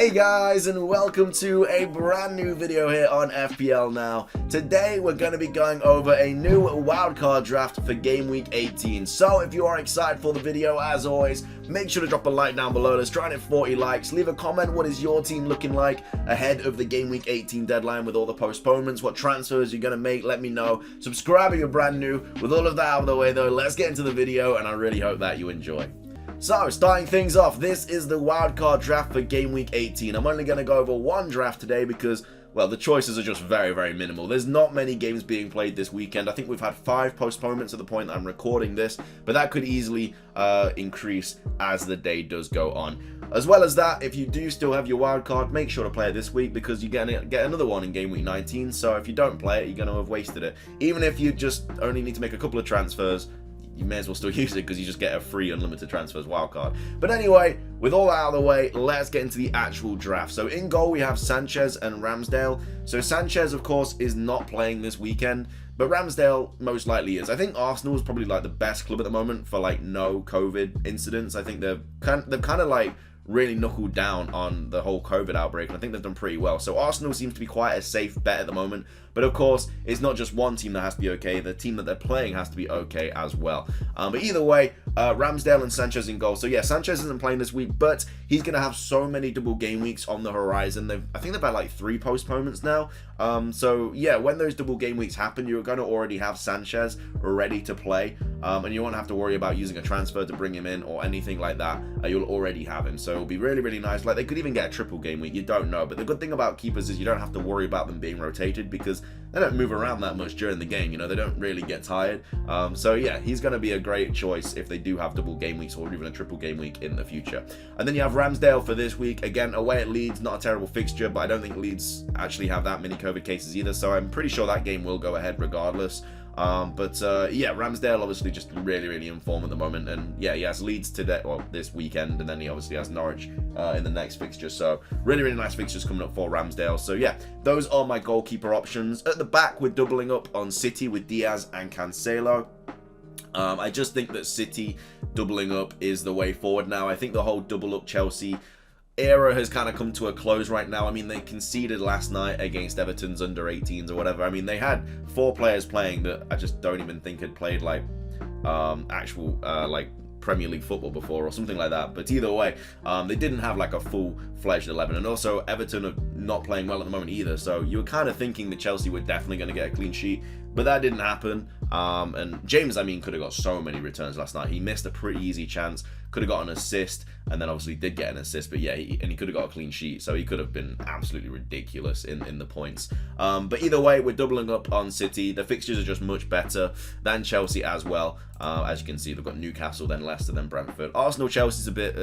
Hey guys, and welcome to a brand new video here on FPL Now. Today we're going to be going over a new wildcard draft for game week 18. So if you are excited for the video, as always, make sure to drop a like down below. Let's try and hit 40 likes. Leave a comment, what is your team looking like ahead of the game week 18 deadline with all the postponements? What transfers you're going to make? Let me know. Subscribe if you're brand new. With all of that out of the way though, let's get into the video, and I really hope that you enjoy. So, starting things off, this is the wildcard draft for game week 18. I'm only going to go over one draft today because, well, the choices are just very, very minimal. There's not many games being played this weekend. I think we've had 5 postponements at the point I'm recording this, but that could easily increase as the day does go on. As well as that, if you do still have your wildcard, make sure to play it this week because you're going to get another one in game week 19. So if you don't play it, you're going to have wasted it. Even if you just only need to make a couple of transfers, you may as well still use it because you just get a free unlimited transfers wildcard. But anyway, with all that out of the way, let's get into the actual draft. So in goal, we have Sanchez and Ramsdale. So Sanchez, of course, is not playing this weekend, but Ramsdale most likely is. I think Arsenal is probably like the best club at the moment for like no COVID incidents. I think they've kind of like really knuckled down on the whole COVID outbreak, and I think they've done pretty well. So Arsenal seems to be quite a safe bet at the moment, but of course it's not just one team that has to be okay, the team that they're playing has to be okay as well. But either way, Ramsdale and Sanchez in goal. So yeah, Sanchez isn't playing this week, but he's going to have so many double game weeks on the horizon. I think they've had like 3 postponements now. So yeah, when those double game weeks happen, you're going to already have Sanchez ready to play, and you won't have to worry about using a transfer to bring him in or anything like that. You'll already have him, so it'll be really, really nice. Like, they could even get a triple game week, you don't know. But the good thing about keepers is you don't have to worry about them being rotated because they don't move around that much during the game, you know, they don't really get tired. So yeah, he's going to be a great choice if they do have double game weeks or even a triple game week in the future. And then you have Ramsdale for this week. Again, away at Leeds, not a terrible fixture, but I don't think Leeds actually have that many COVID cases either, so I'm pretty sure that game will go ahead regardless. Yeah, Ramsdale obviously just really, really in form at the moment, and yeah, he has Leeds today, well, this weekend, and then he obviously has Norwich in the next fixture, so really, really nice fixtures coming up for Ramsdale. So yeah, those are my goalkeeper options. At the back, we're doubling up on City with Diaz and Cancelo. I just think that City doubling up is the way forward now. I think the whole double up Chelsea era has kind of come to a close right now. I mean, they conceded last night against Everton's under 18s or whatever. I mean, they had 4 players playing that I just don't even think had played like actual like Premier League football before or something like that. But either way, they didn't have like a full-fledged 11, and also Everton are not playing well at the moment either, so you were kind of thinking that Chelsea were definitely going to get a clean sheet, but that didn't happen. And James, I mean, could have got so many returns last night. He missed a pretty easy chance, could have got an assist, and then obviously did get an assist, but yeah, he could have got a clean sheet, so he could have been absolutely ridiculous in the points. But either way, we're doubling up on City. The fixtures are just much better than Chelsea as well. As you can see, they've got Newcastle, then Leicester, then Brentford. Arsenal, Chelsea's a bit,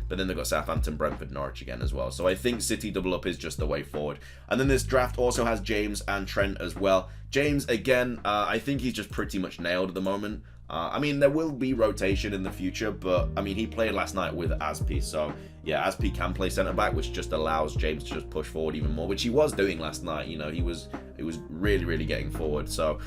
but then they've got Southampton, Brentford, Norwich again as well. So I think City double up is just the way forward. And then this draft also has James and Trent as well. James, again, I think he's just pretty much nailed at the moment. I mean, there will be rotation in the future, but I mean, he played last night with Aspi, so yeah, Aspi can play centre back, which just allows James to just push forward even more, which he was doing last night. You know, he was really, really getting forward. So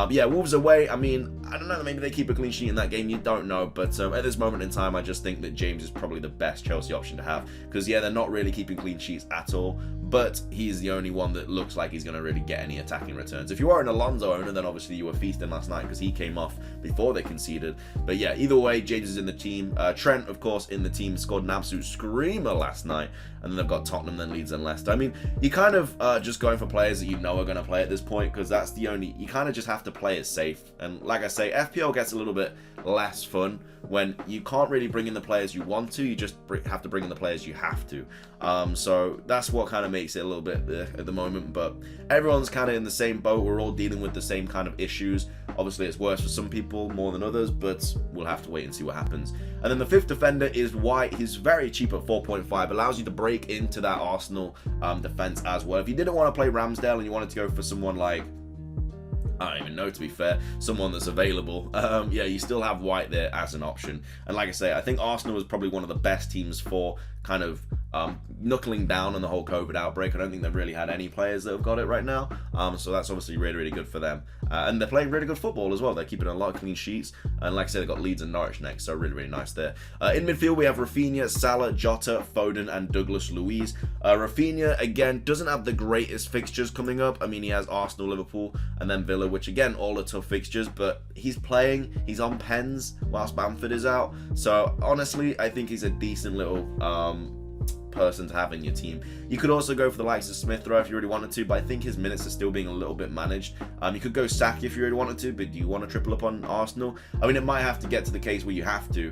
yeah, Wolves away. I mean, I don't know, maybe they keep a clean sheet in that game, you don't know, but at this moment in time, I just think that James is probably the best Chelsea option to have, because yeah, they're not really keeping clean sheets at all, but he's the only one that looks like he's going to really get any attacking returns. If you are an Alonso owner, then obviously you were feasting last night because he came off before they conceded. But yeah, either way, James is in the team. Trent, of course, in the team, scored an absolute screamer last night. And then they've got Tottenham, then Leeds and Leicester. I mean, you kind of just going for players that you know are going to play at this point, because that's the only, you kind of just have to play it safe. And like I say, FPL gets a little bit less fun when you can't really bring in the players you want to, you just have to bring in the players you have to. So that's what kind of makes it a little bit at the moment, but everyone's kind of in the same boat. We're all dealing with the same kind of issues. Obviously, it's worse for some people more than others, but we'll have to wait and see what happens. And then the 5th defender is White. He's very cheap at 4.5, allows you to break into that Arsenal defense as well. If you didn't want to play Ramsdale and you wanted to go for someone like, I don't even know, to be fair, someone that's available, yeah, you still have White there as an option. And like I say, I think Arsenal is probably one of the best teams for kind of knuckling down on the whole COVID outbreak. I don't think they've really had any players that have got it right now, so that's obviously really, really good for them. And they're playing really good football as well. They're keeping a lot of clean sheets, and like I said, they've got Leeds and Norwich next, so really, really nice there. In midfield, we have Rafinha, Salah, Jota, Foden, and Douglas Luiz. Rafinha, again, doesn't have the greatest fixtures coming up. I mean, he has Arsenal, Liverpool, and then Villa, which again, all are tough fixtures, but he's playing, he's on pens whilst Bamford is out, so honestly, I think he's a decent little person to have in your team. You could also go for the likes of Smith Rowe if you really wanted to, but I think his minutes are still being a little bit managed. You could go Saka if you really wanted to, but do you want to triple up on Arsenal? I mean, it might have to get to the case where you have to,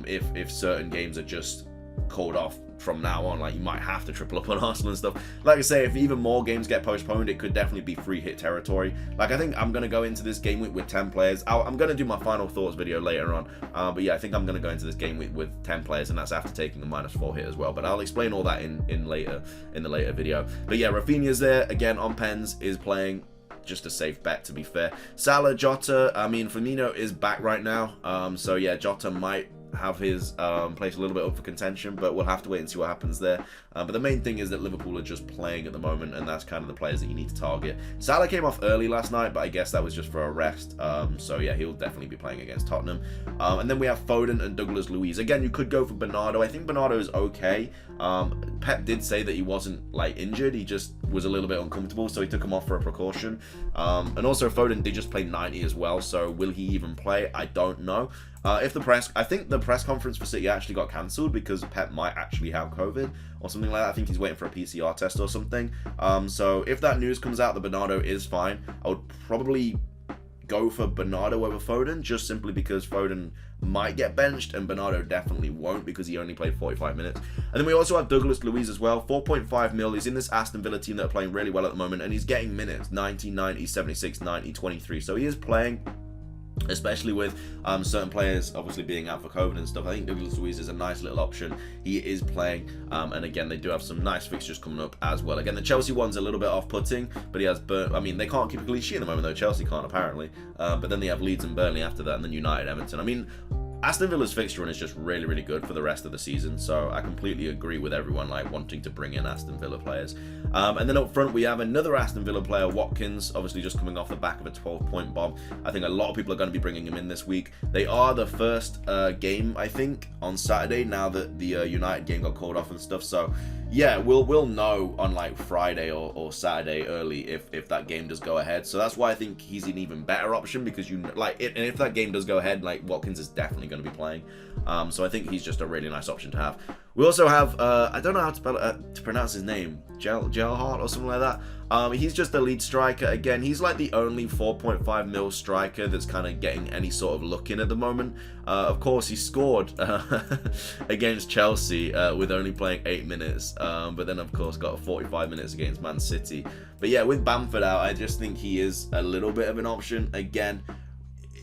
if certain games are just called off from now on. Like, you might have to triple up on Arsenal and stuff. Like I say, if even more games get postponed, it could definitely be free hit territory. Like, I think I'm going to go into this game week with 10 players. I'm going to do my final thoughts video later on, but yeah, I think I'm going to go into this game week with 10 players, and that's after taking the -4 hit as well, but I'll explain all that in the later video. But yeah, Rafinha's there again on pens, is playing. Just a safe bet, to be fair. Salah, Jota, I mean, Firmino is back right now, so yeah, Jota might have his place a little bit up for contention, but we'll have to wait and see what happens there. But the main thing is that Liverpool are just playing at the moment, and that's kind of the players that you need to target. Salah came off early last night, but I guess that was just for a rest. So yeah, he'll definitely be playing against Tottenham. And then we have Foden and Douglas Luiz. Again, you could go for Bernardo. I think Bernardo is okay. Pep did say that he wasn't like injured, he just was a little bit uncomfortable, so he took him off for a precaution. And also Foden did just play 90 as well, so will he even play? I don't know. I think the press conference for City actually got cancelled because Pep might actually have COVID or something like that. I think he's waiting for a PCR test or something. So if that news comes out that Bernardo is fine, I would probably go for Bernardo over Foden, just simply because Foden might get benched and Bernardo definitely won't because he only played 45 minutes. And then we also have Douglas Luiz as well, 4.5 mil. He's in this Aston Villa team that are playing really well at the moment, and he's getting minutes, 90, 90, 76, 90, 23. So he is playing, especially with certain players obviously being out for COVID and stuff. I think Douglas Luiz is a nice little option. He is playing, and again, they do have some nice fixtures coming up as well. Again, the Chelsea one's a little bit off-putting, but he has I mean, they can't keep a clean sheet at the moment, though. Chelsea can't, apparently. But then they have Leeds and Burnley after that, and then United, Everton. I mean, Aston Villa's fixture run is just really, really good for the rest of the season, so I completely agree with everyone like wanting to bring in Aston Villa players. And then up front we have another Aston Villa player, Watkins, obviously just coming off the back of a 12-point bomb. I think a lot of people are going to be bringing him in this week. They are the first game, I think, on Saturday, now that the United game got called off and stuff, so yeah, we'll know on like Friday or Saturday early if that game does go ahead. So that's why I think he's an even better option, because and if that game does go ahead, like, Watkins is definitely going to be playing. So I think he's just a really nice option to have. We also have I don't know how to pronounce his name, Gelhardt or something like that. He's just the lead striker. Again, he's like the only 4.5 mil striker that's kind of getting any sort of look in at the moment. Of course, he scored against Chelsea with only playing 8 minutes, but then of course got 45 minutes against Man City. But yeah, with Bamford out, I just think he is a little bit of an option. Again,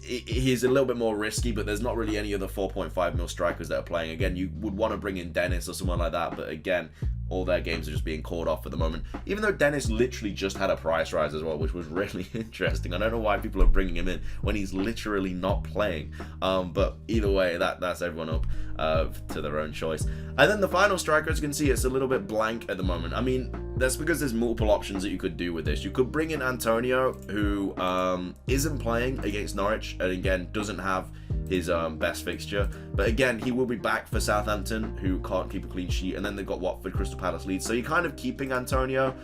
he's a little bit more risky, but there's not really any other 4.5 mil strikers that are playing. Again, you would want to bring in Dennis or someone like that, but again, all their games are just being called off at the moment. Even though Dennis literally just had a price rise as well, which was really interesting. I don't know why people are bringing him in when he's literally not playing. But either way, that's everyone up to their own choice. And then the final striker, as you can see, it's a little bit blank at the moment. I mean, that's because there's multiple options that you could do with this. You could bring in Antonio, who isn't playing against Norwich, and again, doesn't have his best fixture, but again, he will be back for Southampton, who can't keep a clean sheet, and then they've got Watford, Crystal Palace, Leeds, so you're kind of keeping Antonio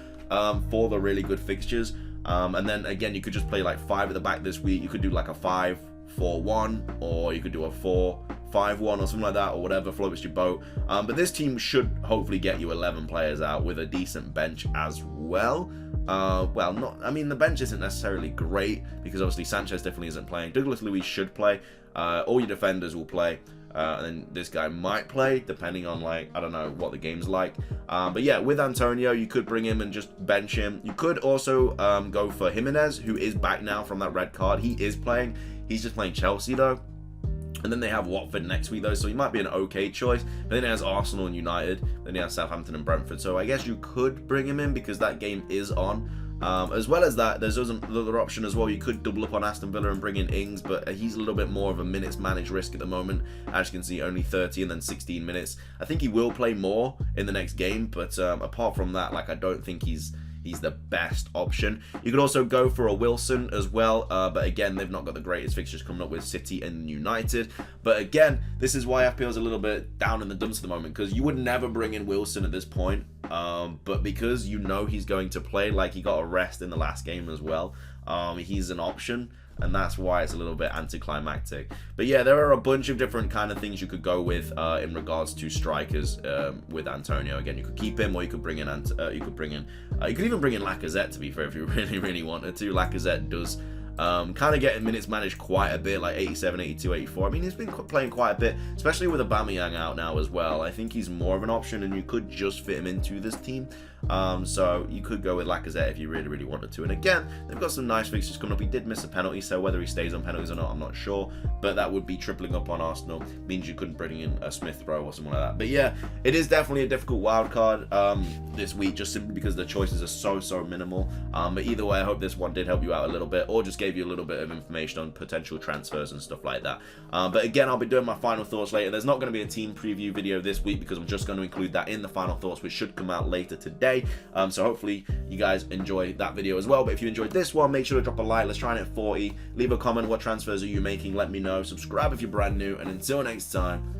for the really good fixtures. And then again, you could just play like 5 at the back this week. You could do like a 5-4-1, or you could do a 4-5-1 or something like that, or whatever floats your boat. But this team should hopefully get you 11 players out with a decent bench as well. I mean, the bench isn't necessarily great, because obviously Sanchez definitely isn't playing. Douglas Luiz should play. All your defenders will play. And then this guy might play, depending on, like, I don't know what the game's like. But yeah, with Antonio, you could bring him and just bench him. You could also go for Jimenez, who is back now from that red card. He is playing. He's just playing Chelsea, though. And then they have Watford next week, though, so he might be an okay choice. But then he has Arsenal and United. Then he has Southampton and Brentford. So I guess you could bring him in because that game is on. As well as that, there's another option as well. You could double up on Aston Villa and bring in Ings, but he's a little bit more of a minutes managed risk at the moment. As you can see, only 30 and then 16 minutes. I think he will play more in the next game, but apart from that, like, I don't think he's the best option. You could also go for a Wilson as well, but again, they've not got the greatest fixtures coming up with City and United. But again, this is why FPL is a little bit down in the dumps at the moment, because you would never bring in Wilson at this point, but because you know he's going to play, like he got a rest in the last game as well, he's an option. And that's why it's a little bit anticlimactic. But yeah, there are a bunch of different kind of things you could go with in regards to strikers with Antonio. Again, you could keep him, or you could bring in you could even bring in Lacazette, to be fair, if you really wanted to. Lacazette does kind of getting minutes managed quite a bit, like 87, 82, 84. I mean, he's been playing quite a bit, especially with Aubameyang out now as well. I think he's more of an option, and you could just fit him into this team. So you could go with Lacazette if you really wanted to. And again, they've got some nice fixtures coming up. He did miss a penalty, so whether he stays on penalties or not, I'm not sure. But that would be tripling up on Arsenal. Means you couldn't bring in a Smith Rowe or something like that. But yeah, it is definitely a difficult wild card this week, just simply because the choices are so minimal. But either way, I hope this one did help you out a little bit, or just gave you a little bit of information on potential transfers and stuff like that. But again, I'll be doing my final thoughts later. There's not going to be a team preview video this week because I'm just going to include that in the final thoughts, which should come out later today. So hopefully you guys enjoy that video as well. But if you enjoyed this one, make sure to drop a like. Let's try and hit 40. Leave a comment. What transfers are you making? Let me know. Subscribe if you're brand new. And until next time,